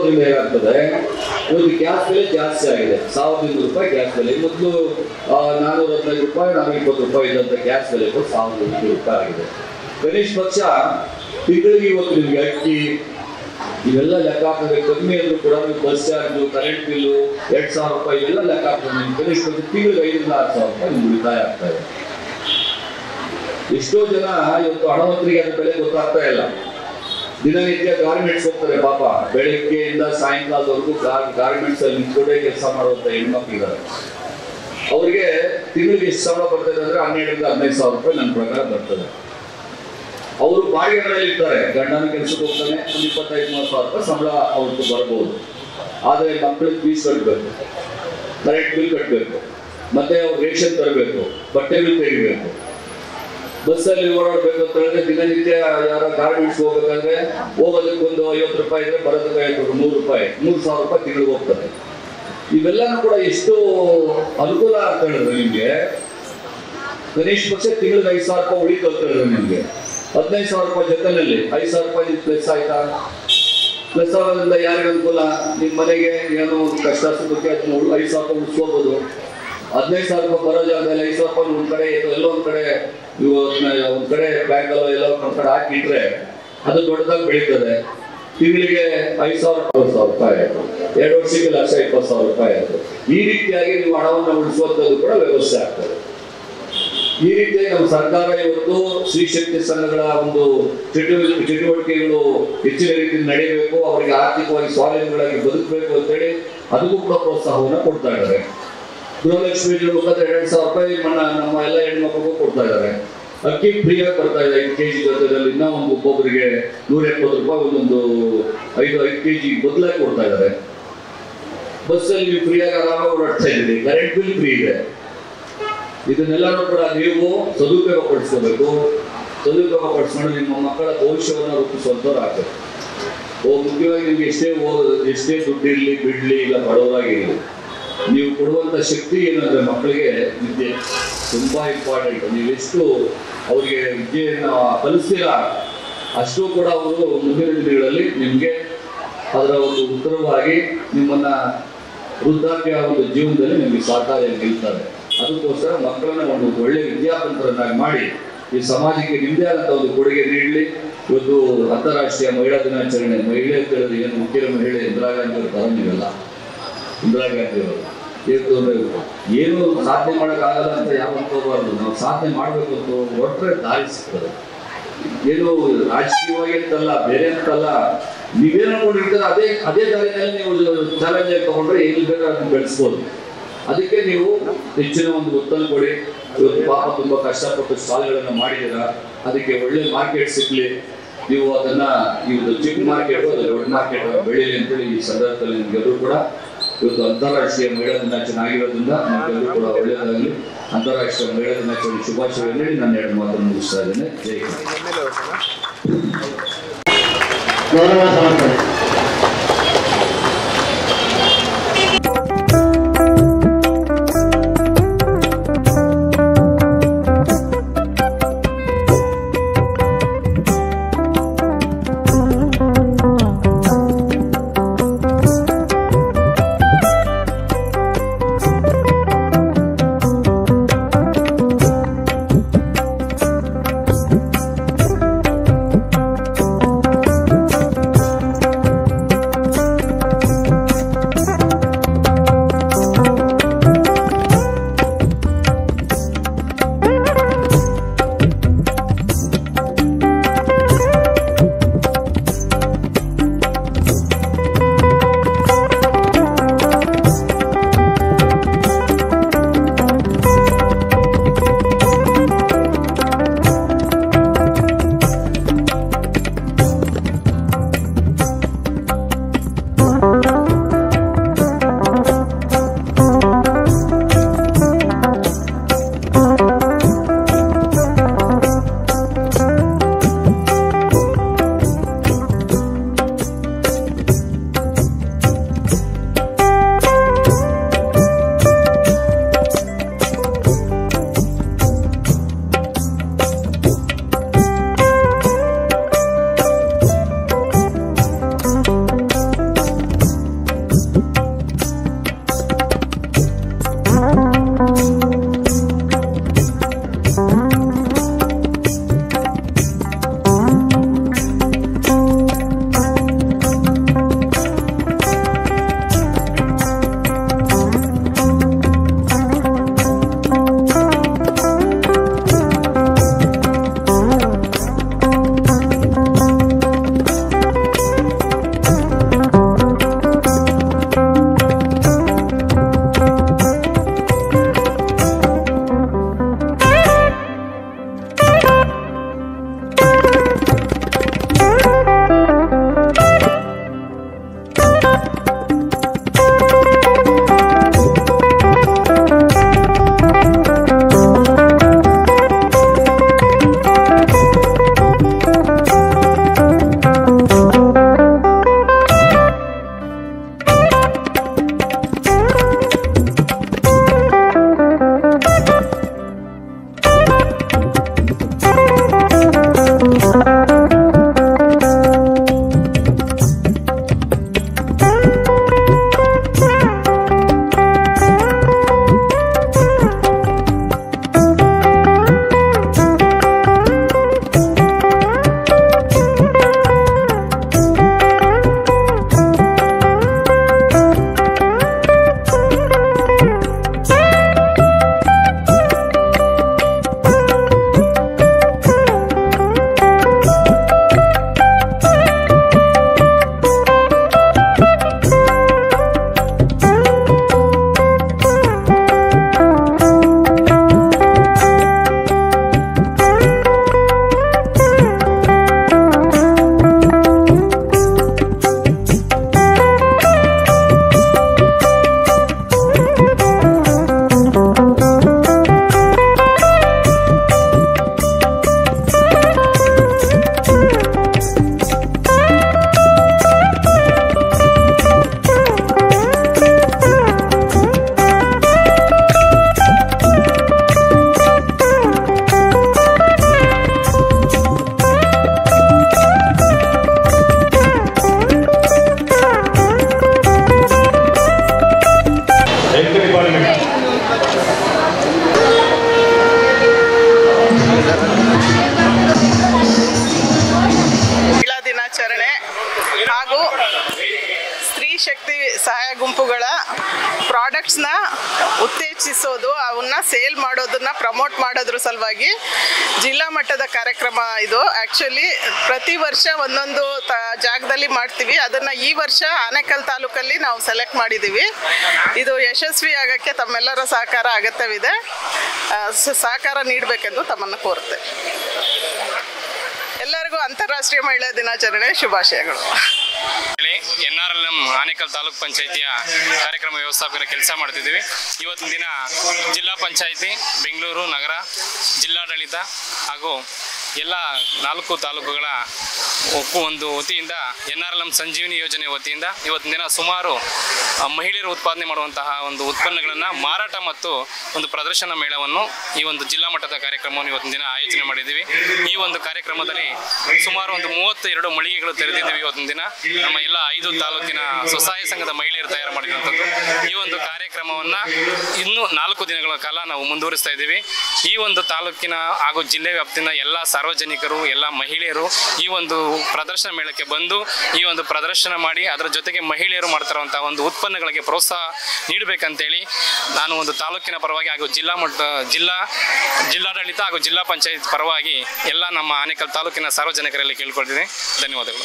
ಮಾಡೋದ್ರಿಂದ ಏನಾಗ್ತದೆ, ಒಂದು ಗ್ಯಾಸ್ ಬೆಲೆ ಜಾಸ್ತಿ ಆಗಿದೆ. 1200 ರೂಪಾಯಿ ಗ್ಯಾಸ್ ಬೆಲೆ. ಮೊದಲು 415 ರೂಪಾಯಿ 420 ರೂಪಾಯಿ ಇದ್ದಂಥ ಗ್ಯಾಸ್ ಬೆಲೆ 1200 ರೂಪಾಯಿ ಆಗಿದೆ. ಗಣೇಶ ಪಕ್ಷ ತಿಂಗಳಿಗೆ ಇವತ್ತು ನಿಮ್ಗೆ ಅಕ್ಕಿ ಇವೆಲ್ಲ ಲೆಕ್ಕ ಹಾಕಿದ್ರೆ ಕಮ್ಮಿ ಅಂದ್ರೂ ಕೂಡ ಬಸ್ ಚಾರ್ಜು, ಕರೆಂಟ್ ಬಿಲ್ಲು 2000 ರೂಪಾಯಿ ಇವೆಲ್ಲ ಲೆಕ್ಕ ಹಾಕಿದ್ರೆ ಗಣೇಶ ಪಕ್ಷ ತಿಂಗಳಿಗೆ 5,000 ರಿಂದ 6,000 ರೂಪಾಯಿ ಉಳಿತಾಯ ಆಗ್ತಾ ಇದೆ. ಎಷ್ಟೋ ಜನ ಇವತ್ತು ಹಣವಂತರಿಗೆ ಅದ್ರ ಬೆಲೆ ಗೊತ್ತಾಗ್ತಾ ಇಲ್ಲ. ದಿನನಿತ್ಯ ಗಾರ್ಮೆಂಟ್ಸ್ ಹೋಗ್ತಾರೆ ಪಾಪ, ಬೆಳಗ್ಗೆಯಿಂದ ಸಾಯಂಕಾಲದವರೆಗೂ ಗಾರ್ಮೆಂಟ್ಸ್ ಅಲ್ಲಿ ನಿಂತ್ಕೊಂಡೇ ಕೆಲಸ ಮಾಡುವಂತ ಹೆಣ್ಮಕ್ಳಿದ್ದಾರೆ. ಅವ್ರಿಗೆ ತಿಂಗಳಿಗೆ ಎಷ್ಟು ಸಂಬಳ ಬರ್ತದೆ ಅಂದ್ರೆ 12,000 ರಿಂದ 15,000 ರೂಪಾಯಿ ನನ್ನ ಪ್ರಕಾರ ಬರ್ತದೆ. ಅವರು ಬಾಡಿಗೆಗಳಲ್ಲಿ ಇರ್ತಾರೆ, ಗಂಡನ ಕೆಲಸಕ್ಕೆ ಹೋಗ್ತಾನೆ, 25,000-30,000 ರೂಪಾಯಿ ಸಂಬಳ ಅವ್ರಿಗೆ ಬರ್ಬೋದು. ಆದರೆ ಮಕ್ಕಳಿಗೆ ಫೀಸ್ ಕಟ್ಟಬೇಕು, ಕರೆಂಟ್ ಬಿಲ್ ಕಟ್ಟಬೇಕು, ಮತ್ತೆ ಅವ್ರು ರೇಷನ್ ತರಬೇಕು, ಬಟ್ಟೆ ಬಿಲ್ ತೆಗಿಬೇಕು, ಬಸ್ಸಲ್ಲಿ ಓಡಾಡ್ಬೇಕು ಅಂತ ಹೇಳಿದ್ರೆ ದಿನನಿತ್ಯ ಯಾರೋ ಗಾರ್ಮೆಂಟ್ಸ್ ಹೋಗ್ಬೇಕಾದ್ರೆ ಹೋಗೋದಕ್ಕೊಂದು 50 ರೂಪಾಯಿ ಇದ್ರೆ ಬರೋದಕ್ಕೆ 100 ರೂಪಾಯಿ, 3,000 ರೂಪಾಯಿ ತಿಂಗಳಿಗೆ ಹೋಗ್ತದೆ. ಇವೆಲ್ಲನೂ ಕೂಡ ಎಷ್ಟು ಅನುಕೂಲ ಅಂತ ಹೇಳಿದ್ರೆ ನಿಮ್ಗೆ ಗಣೇಶ ಪಕ್ಷ ತಿಂಗಳಿಗೆ 5,000 ರೂಪಾಯಿ ಉಳಿತು ಅಂತ ಹೇಳಿದ್ರೆ ನಿಮ್ಗೆ 15,000 ರೂಪಾಯಿ ಜೊತೆನಲ್ಲಿ 5,000 ರೂಪಾಯಿ ಪ್ಲಸ್ ಆಯ್ತಾ? ಪ್ಲಸ್ ಆಗೋದ್ರಿಂದ ಯಾರಿಗೆ ಅನುಕೂಲ? ನಿಮ್ಮ ಮನೆಗೆ ಏನೋ ಕಷ್ಟ ಸುಖಕ್ಕೆ 5,000 ರೂಪಾಯಿ ಉಳಿಸ್ಕೋಬಹುದು. 15,000 ರೂಪಾಯಿ ಬರೋ ಜಾಗದಲ್ಲಿ 5,000 ರೂಪಾಯಿ ಒಂದ್ ಕಡೆ ಎಲ್ಲೋ ಒಂದ್ ಕಡೆ ಒಂದ್ ಕಡೆ ಬ್ಯಾಂಕಲ್ಲೋ ಎಲ್ಲೋ ಒಂದ್ ಕಡೆ ಹಾಕಿಟ್ರೆ ಅದು ದೊಡ್ಡದಾಗಿ ಬೆಳೀತದೆ. ತಿಂಗಳಿಗೆ 5,000-10,000 ರೂಪಾಯಿ ಆಯ್ತು, 2 ವರ್ಷಕ್ಕೆ 1,20,000 ರೂಪಾಯಿ ಆಯ್ತು. ಈ ರೀತಿಯಾಗಿ ನೀವು ಹಣವನ್ನು ಉಳಿಸುವಂಥದ್ದು ಕೂಡ ವ್ಯವಸ್ಥೆ ಆಗ್ತದೆ. ಈ ರೀತಿಯಾಗಿ ನಮ್ಮ ಸರ್ಕಾರ ಇವತ್ತು ಸ್ತ್ರೀ ಶಕ್ತಿ ಸಂಘಗಳ ಒಂದು ಚಟುವಟಿಕೆಗಳು ಹೆಚ್ಚಿನ ರೀತಿಯಲ್ಲಿ ನಡೆಯಬೇಕು, ಅವರಿಗೆ ಆರ್ಥಿಕವಾಗಿ ಸ್ವಾವಲಂಬಿಗಳಾಗಿ ಬದುಕಬೇಕು ಅಂತೇಳಿ ಅದಕ್ಕೂ ಕೂಡ ಪ್ರೋತ್ಸಾಹವನ್ನು ಕೊಡ್ತಾ ಇದ್ದಾರೆ. ಗೃಹಲಕ್ಷ್ಮಿ ಯೋಜನೆ ಮುಖಾಂತರ 2,000 ರೂಪಾಯಿ ನಮ್ಮ ಎಲ್ಲ ಹೆಣ್ಮಕ್ಳಿಗೂ ಕೊಡ್ತಾ ಇದ್ದಾರೆ. ಅಕ್ಕಿ ಫ್ರೀಯಾಗಿ ಬರ್ತಾ ಇದೆ 5 kg ಜೊತೆಯಲ್ಲಿ. ಇನ್ನೂ ಒಬ್ಬೊಬ್ಬರಿಗೆ 170 ರೂಪಾಯಿ ಒಂದೊಂದು 5 kg ಬದಲಾಗಿ ಕೊಡ್ತಾ ಇದ್ದಾರೆ. ಬಸ್ಸಲ್ಲಿ ನೀವು ಫ್ರೀಯಾಗಿ ಆರಾಮಾಗಿ ಓಡಾಡ್ತಾ ಇದ್ದೀರಿ, ಕರೆಂಟ್ ಬಿಲ್ ಫ್ರೀ ಇದೆ. ಇದನ್ನೆಲ್ಲರೂ ಕೂಡ ನೀವು ಸದುಪಯೋಗ ಪಡಿಸ್ಕೋಬೇಕು. ಸದುಪಯೋಗ ಪಡಿಸ್ಕೊಂಡು ನಿಮ್ಮ ಮಕ್ಕಳ ಭವಿಷ್ಯವನ್ನು ರೂಪಿಸುವಂಥವ್ರು ಆಗ್ತದೆ. ಮುಖ್ಯವಾಗಿ ನಿಮ್ಗೆ ಎಷ್ಟೇ ದುಡ್ಡು ಇರಲಿ ಬಿಡ್ಲಿ, ಇಲ್ಲ ಬಡವರಾಗಿರಲಿ, ನೀವು ಕೊಡುವಂಥ ಶಕ್ತಿ ಏನಂದ್ರೆ ಮಕ್ಕಳಿಗೆ ವಿದ್ಯೆ ತುಂಬಾ ಇಂಪಾರ್ಟೆಂಟ್. ನೀವೆಷ್ಟು ಅವರಿಗೆ ವಿದ್ಯೆಯನ್ನು ಕಲಿಸ್ತೀರಾ ಅಷ್ಟು ಕೂಡ ಅವರು ಮುಂದಿನ ದಿನಗಳಲ್ಲಿ ನಿಮಗೆ ಅದರ ಒಂದು ಉತ್ತರವಾಗಿ ನಿಮ್ಮನ್ನ ವೃದ್ಧಾಪ್ಯ ಒಂದು ಜೀವನದಲ್ಲಿ ನಿಮಗೆ ಸಹಕಾರಿಯಾಗಿ ನಿಲ್ತಾರೆ. ಅದಕ್ಕೋಸ್ಕರ ಮಕ್ಕಳನ್ನ ಒಂದು ಒಳ್ಳೆಯ ವಿದ್ಯಾವಂತರನ್ನಾಗಿ ಮಾಡಿ ಈ ಸಮಾಜಕ್ಕೆ ನಿಮ್ಮದೇ ಆದಂಥ ಒಂದು ಕೊಡುಗೆ ನೀಡಲಿ. ಇವತ್ತು ಅಂತಾರಾಷ್ಟ್ರೀಯ ಮಹಿಳಾ ದಿನಾಚರಣೆ, ಮಹಿಳೆ ಅಂತ ಹೇಳಿದ್ರೆ ಏನು ಮುಖ್ಯ ಮಹಿಳೆ ಇಂದಿರಾ ಗಾಂಧಿ ಅವರು ತರಂಗಿಲ್ಲ. ಇಂದಿರಾ ಗಾಂಧಿ ಅವರು ಏನು ಸಾಧನೆ ಮಾಡೋಕ್ಕಾಗಲ್ಲ ಅಂತ ಯಾವ ಅನ್ಕೋಬಾರ್ದು. ನಾವು ಸಾಧನೆ ಮಾಡಬೇಕು ಅಂತ ಹೊರಟ್ರೆ ದಾರಿ ಸಿಗ್ತದೆ. ಏನು ರಾಜಕೀಯವಾಗಿ ಅಂತಲ್ಲ, ಬೇರೆ ಅಂತಲ್ಲ, ನೀವೇನು ನೋಡಿರ್ತಾರೆ ಅದೇ ದಾರಿನಲ್ಲಿ ನೀವು ಚಾಲೆಂಜ್ ಆಗಿ ತಗೊಂಡ್ರೆ ಏನು ಬೇಕಾದ್ರೆ ಅದನ್ನ ಬೆಳೆಸ್ಬೋದು. ಅದಕ್ಕೆ ನೀವು ಹೆಚ್ಚಿನ ಒಂದು ಒತ್ತನ್ನು ಕೊಡಿ. ಇವತ್ತು ಪಾಪ ತುಂಬಾ ಕಷ್ಟಪಟ್ಟು ಸ್ಟಾಲ್ಗಳನ್ನು ಮಾಡಿದ್ದೀರಾ, ಅದಕ್ಕೆ ಒಳ್ಳೆ ಮಾರ್ಕೆಟ್ ಸಿಗ್ಲಿ. ನೀವು ಅದನ್ನ ಇವತ್ತು ಚಿಕ್ಕ ಮಾರ್ಕೆಟ್ ಅದು ದೊಡ್ಡ ಮಾರ್ಕೆಟ್ ಬೆಳೀಲಿ ಅಂತೇಳಿ ಈ ಸಂದರ್ಭದಲ್ಲಿ ನಿಮ್ಗೆಲ್ಲರೂ ಕೂಡ ಇವತ್ತು ಅಂತಾರಾಷ್ಟ್ರೀಯ ಮಹಿಳಾ ದಿನಾಚರಣೆ ಆಗಿರೋದ್ರಿಂದ ನಮಗೆಲ್ಲರೂ ಕೂಡ ಒಳ್ಳೆಯದಾಗಲಿ. ಅಂತಾರಾಷ್ಟ್ರೀಯ ಮಹಿಳಾ ದಿನಾಚರಣೆ ಶುಭಾಶಯ ಹೇಳಿ ನಾನು 2 ಮಾತನ್ನು ಮುಗಿಸ್ತಾ ಇದ್ದೇನೆ. ಜೈ ಹಿಂದ್. ಪ್ರಾಡಕ್ಟ್ಸ್ನ ಉತ್ತೇಜಿಸೋದು, ಅವನ್ನ ಸೇಲ್ ಮಾಡೋದನ್ನ ಪ್ರಮೋಟ್ ಮಾಡೋದ್ರ ಸಲುವಾಗಿ ಜಿಲ್ಲಾ ಮಟ್ಟದ ಕಾರ್ಯಕ್ರಮ ಇದು. ಆ್ಯಕ್ಚುಲಿ ಪ್ರತಿ ವರ್ಷ ಒಂದೊಂದು ಜಾಗದಲ್ಲಿ ಮಾಡ್ತೀವಿ. ಅದನ್ನು ಈ ವರ್ಷ ಆನೇಕಲ್ ತಾಲೂಕಲ್ಲಿ ನಾವು ಸೆಲೆಕ್ಟ್ ಮಾಡಿದ್ದೀವಿ. ಇದು ಯಶಸ್ವಿ ಆಗೋಕ್ಕೆ ತಮ್ಮೆಲ್ಲರ ಸಹಕಾರ ಅಗತ್ಯವಿದೆ. ಸಹಕಾರ ನೀಡಬೇಕೆಂದು ತಮ್ಮನ್ನು ಕೋರುತ್ತೆ. ಎಲ್ಲರಿಗೂ ಅಂತಾರಾಷ್ಟ್ರೀಯ ಮಹಿಳಾ ದಿನಾಚರಣೆ ಶುಭಾಶಯಗಳು. NRLM ಆನೇಕಲ್ ತಾಲೂಕ್ ಪಂಚಾಯಿತಿಯ ಕಾರ್ಯಕ್ರಮ ವ್ಯವಸ್ಥಾಪಕರ ಕೆಲಸ ಮಾಡ್ತಿದ್ದೀವಿ. ಇವತ್ತಿನ ದಿನ ಜಿಲ್ಲಾ ಪಂಚಾಯಿತಿ, ಬೆಂಗಳೂರು ನಗರ, ಜಿಲ್ಲಾಡಳಿತ ಹಾಗೂ ಎಲ್ಲ 4 ತಾಲೂಕುಗಳ ಒಂದು ವತಿಯಿಂದ NRLM ಸಂಜೀವಿನಿ ಯೋಜನೆ ವತಿಯಿಂದ ಇವತ್ತಿನ ದಿನ ಸುಮಾರು ಮಹಿಳೆಯರು ಉತ್ಪಾದನೆ ಮಾಡುವಂತಹ ಒಂದು ಉತ್ಪನ್ನಗಳನ್ನು ಮಾರಾಟ ಮತ್ತು ಒಂದು ಪ್ರದರ್ಶನ ಮೇಳವನ್ನು ಈ ಒಂದು ಜಿಲ್ಲಾ ಮಟ್ಟದ ಕಾರ್ಯಕ್ರಮವನ್ನು ಇವತ್ತಿನ ದಿನ ಆಯೋಜನೆ ಮಾಡಿದ್ದೀವಿ. ಈ ಒಂದು ಕಾರ್ಯಕ್ರಮದಲ್ಲಿ ಸುಮಾರು ಒಂದು 32 ಮಳಿಗೆಗಳು ತೆರೆದಿದ್ದೀವಿ. ಇವತ್ತಿನ ದಿನ ನಮ್ಮ ಎಲ್ಲ 5 ತಾಲೂಕಿನ ಸ್ವಸಹಾಯ ಸಂಘದ ಮಹಿಳೆಯರು ತಯಾರು ಮಾಡಿರುವಂಥದ್ದು. ಈ ಒಂದು ಕಾರ್ಯಕ್ರಮವನ್ನು ಇನ್ನೂ 4 ದಿನಗಳ ಕಾಲ ನಾವು ಮುಂದುವರಿಸ್ತಾ ಇದ್ದೀವಿ. ಈ ಒಂದು ತಾಲೂಕಿನ ಹಾಗೂ ಜಿಲ್ಲೆ ವ್ಯಾಪ್ತಿನ ಎಲ್ಲ ಸಾರ್ವಜನಿಕರು, ಎಲ್ಲ ಮಹಿಳೆಯರು ಈ ಒಂದು ಪ್ರದರ್ಶನ ಮೇಳಕ್ಕೆ ಬಂದು ಈ ಒಂದು ಪ್ರದರ್ಶನ ಮಾಡಿ ಅದರ ಜೊತೆಗೆ ಮಹಿಳೆಯರು ಮಾಡ್ತಿರುವಂತಹ ಒಂದು ಉತ್ಪನ್ನಗಳಿಗೆ ಪ್ರೋತ್ಸಾಹ ನೀಡಬೇಕಂತೇಳಿ ನಾನು ಒಂದು ತಾಲೂಕಿನ ಪರವಾಗಿ ಹಾಗೂ ಜಿಲ್ಲಾಡಳಿತ ಹಾಗೂ ಜಿಲ್ಲಾ ಪಂಚಾಯತ್ ಪರವಾಗಿ ಎಲ್ಲ ನಮ್ಮ ಆನೇಕಲ್ ತಾಲೂಕಿನ ಸಾರ್ವಜನಿಕರಲ್ಲಿ ಕೇಳ್ಕೊಳ್ತೀನಿ. ಧನ್ಯವಾದಗಳು.